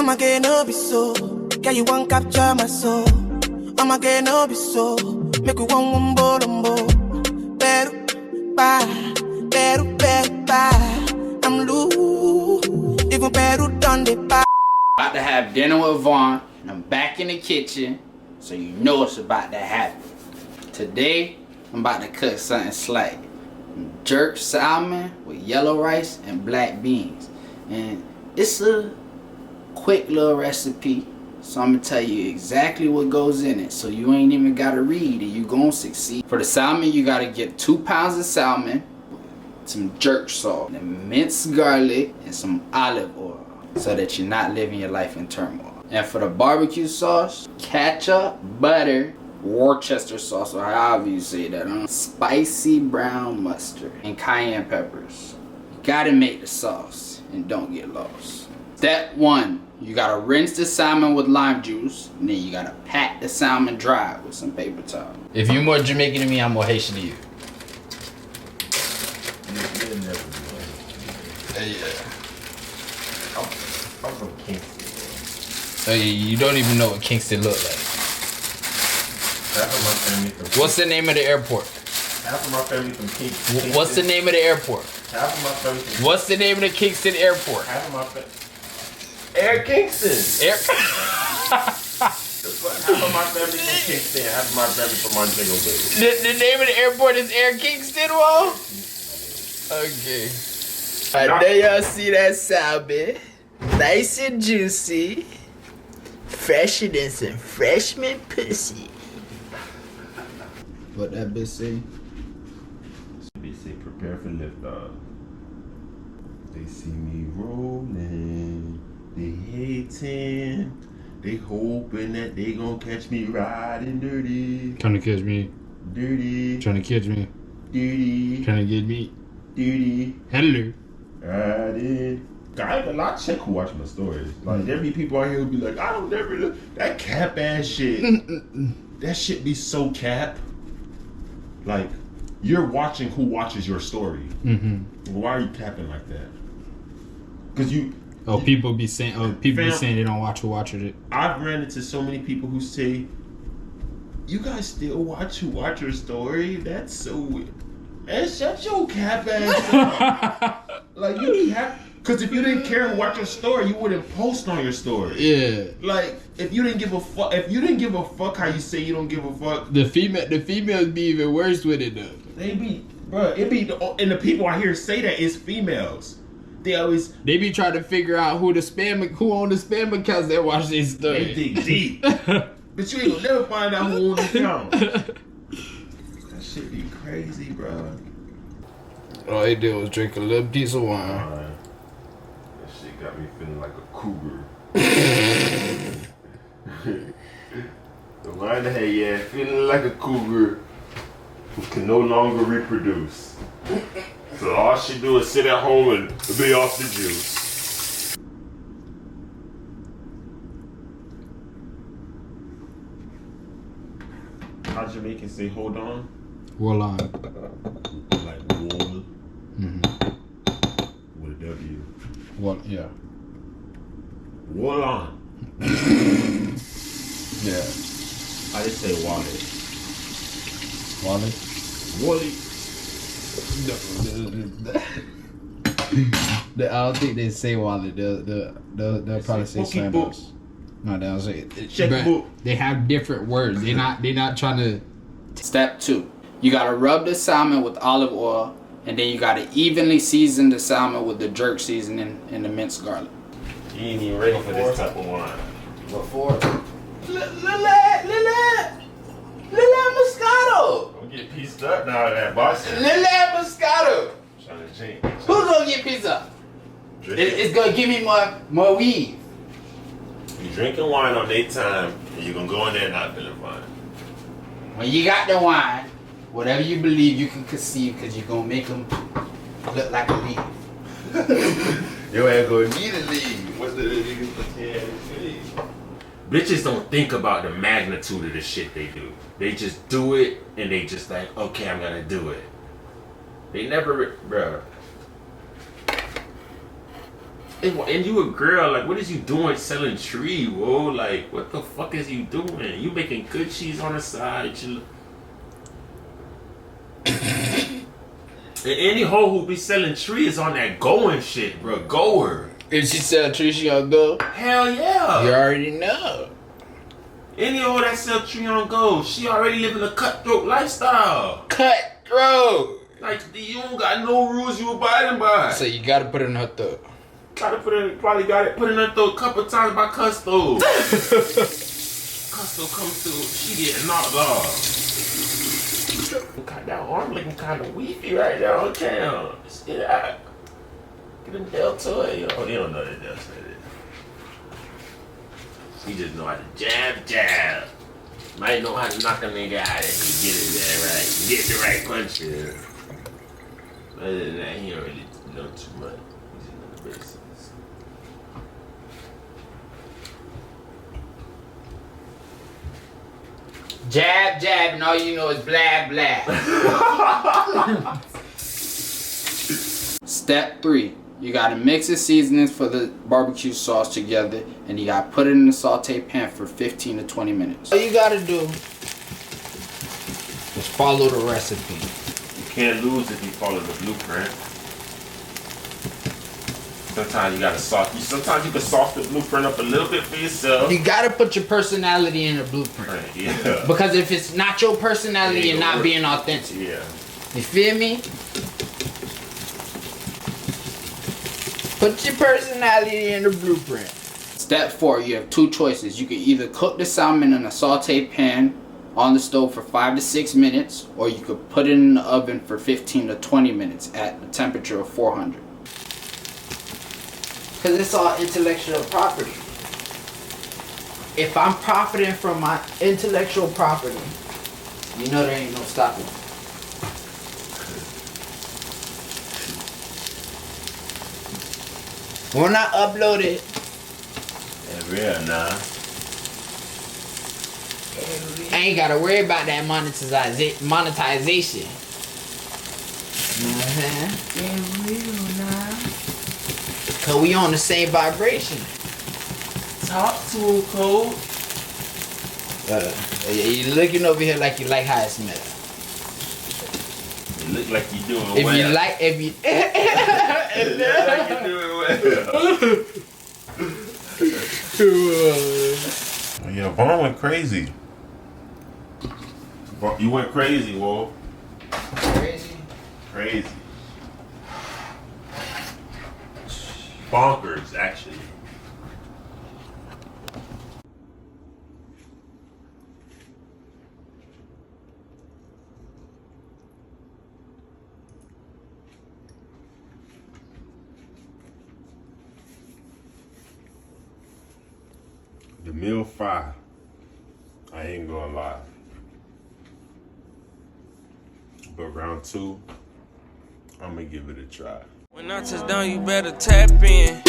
I'ma get no be so. Yeah, you won't capture my soul. I'ma get no be so. Make we one bolombo. Better bye. I'm loose. Even better done the bye. About to have dinner with Vaughn, and I'm back in the kitchen, so you know it's about to happen. Today, I'm about to cook something slight. Jerk salmon with yellow rice and black beans. And it's a quick little recipe, so I'm gonna tell you exactly what goes in it, so you ain't even gotta read and you gonna succeed. For the salmon, you gotta get 2 pounds of salmon, some jerk salt, and minced garlic, and some olive oil, so that you're not living your life in turmoil. And for the barbecue sauce, ketchup, butter, Worcester sauce, or however you say that, spicy brown mustard, and cayenne peppers. You gotta make the sauce and don't get lost. Step 1, you gotta rinse the salmon with lime juice, and then you gotta pat the salmon dry with some paper towel. If you're more Jamaican than me, I'm more Haitian than you. I'm from Kingston. Hey, you don't even know what Kingston look like. Half of my family from What's the name of the airport? Half of my family from Kingston. What's the name of the airport? Half of my family from What's the name of the Kingston airport? Half of my family. Air Kingston. Half of my family from Kingston. Half of my family from Montego Bay. The name of the airport is Air Kingston, Wall? Okay. Alright, there y'all see that salmon. Nice and juicy. Fresher than some freshman pussy. What that bitch say? Bitch say prepare for liftoff. They see me rolling. They hating. They hoping that they gon' catch me riding dirty. Trying to catch me. Dirty. Trying to catch me. Dirty. Trying to get me. Dirty. Hello. Riding. I ain't gonna lie, check who watch my stories. Like, there be people out here who be like, I don't never look. That cap ass shit. That shit be so cap. Like, you're watching who watches your story. Mm-hmm. Why are you capping like that? Because you. Oh, people be saying. Oh, people be Fam, saying they don't watch who watches it. I've ran into so many people who say, "You guys still watch who watch your story? That's so weird." Man, shut your cap ass up. Like, you cap. Because if you didn't care who watch your story, you wouldn't post on your story. Yeah. Like, if you didn't give a fuck, how you say you don't give a fuck. The females be even worse with it though. They be, bruh, and the people I hear say that is females. They be trying to figure out who on the spam accounts that watch their story. They dig deep. But you ain't gonna never find out who on the account. That shit be crazy, bro. All they did was drink a little piece of wine. That shit got me feeling like a cougar. The wine that had feeling like a cougar who can no longer reproduce. So all she do is sit at home and be off the juice. How Jamaicans say hold on? Hold on. Like wall. With a W. Well, yeah. Wall on. Yeah. I just say wallet. Wallet? Wallet. I don't think they say wallet. They'll probably say something else. No, they'll say it. Checkbook. They have different words. They're not trying to. Step 2, you gotta rub the salmon with olive oil, and then you gotta evenly season the salmon with the jerk seasoning and the minced garlic. You ain't even ready for this type of wine. What for? Lil Moscato. I'm getting pieced up now at that Boston. Lil Moscato. Trying to change. Who's gonna get pizza? It's gonna give me more weed. You drinking wine on daytime, and you're gonna go in there not feeling fine. When you got the wine, whatever you believe you can conceive, because you're gonna make them look like a leaf. Your ass gonna need a leave. What's the Bitches don't think about the magnitude of the shit they do. They just do it, and they just like, okay, I'm gonna do it. They never, bruh. And you a girl, like, what is you doing selling tree, whoa? Like, what the fuck is you doing? You making good cheese on the side. And any hoe who be selling tree is on that going shit, bro. Goer. If she sell tree, she gonna go. Hell yeah. You already know. Any hoe that sell tree on go, she already living a cutthroat lifestyle. Cutthroat. Like, you don't got no rules you abiding by. So you gotta put it in her throat. Probably got it put in her throat a couple times by Custo. Custo come through, she getting knocked off. God, that arm looking kind of weepy right now on town. Yeah. Get them deltoid. You don't know that deltoid. He just know how to jab. Might know how to knock a nigga out and get it there right. Get the right punch in. Other than that, he don't really know too much. He's in the business. Jab, and all you know is blah, blah. Step 3. You gotta mix the seasonings for the barbecue sauce together, and you gotta put it in the saute pan for 15 to 20 minutes. All you gotta do is follow the recipe. You can't lose if you follow the blueprint. Sometimes you gotta sometimes you can soften the blueprint up a little bit for yourself. You gotta put your personality in the blueprint. Right, yeah. Because if it's not your personality, It ain't you're not gonna work. being authentic. Yeah. You feel me? Put your personality in the blueprint. Step 4. You have 2 choices. You can either cook the salmon in a saute pan on the stove for 5 to 6 minutes, or you could put it in the oven for 15 to 20 minutes at a temperature of 400. Because it's all intellectual property. If I'm profiting from my intellectual property, you know there ain't no stopping. When I upload it, Yeah, real nah. I ain't gotta worry about that monetization. You know what I'm saying? Real nah. Cause we on the same vibration. Talk to him, Cole. You looking over here like you like how it smells. You look like you doing If well. you like, if you. You look like you doing well. Yeah, Vaughn went crazy. You went crazy, Wolf. Crazy. Crazy. Bonkers, actually. The meal fire. I ain't gonna lie. But round 2, I'm gonna give it a try. When I touch down, you better tap in.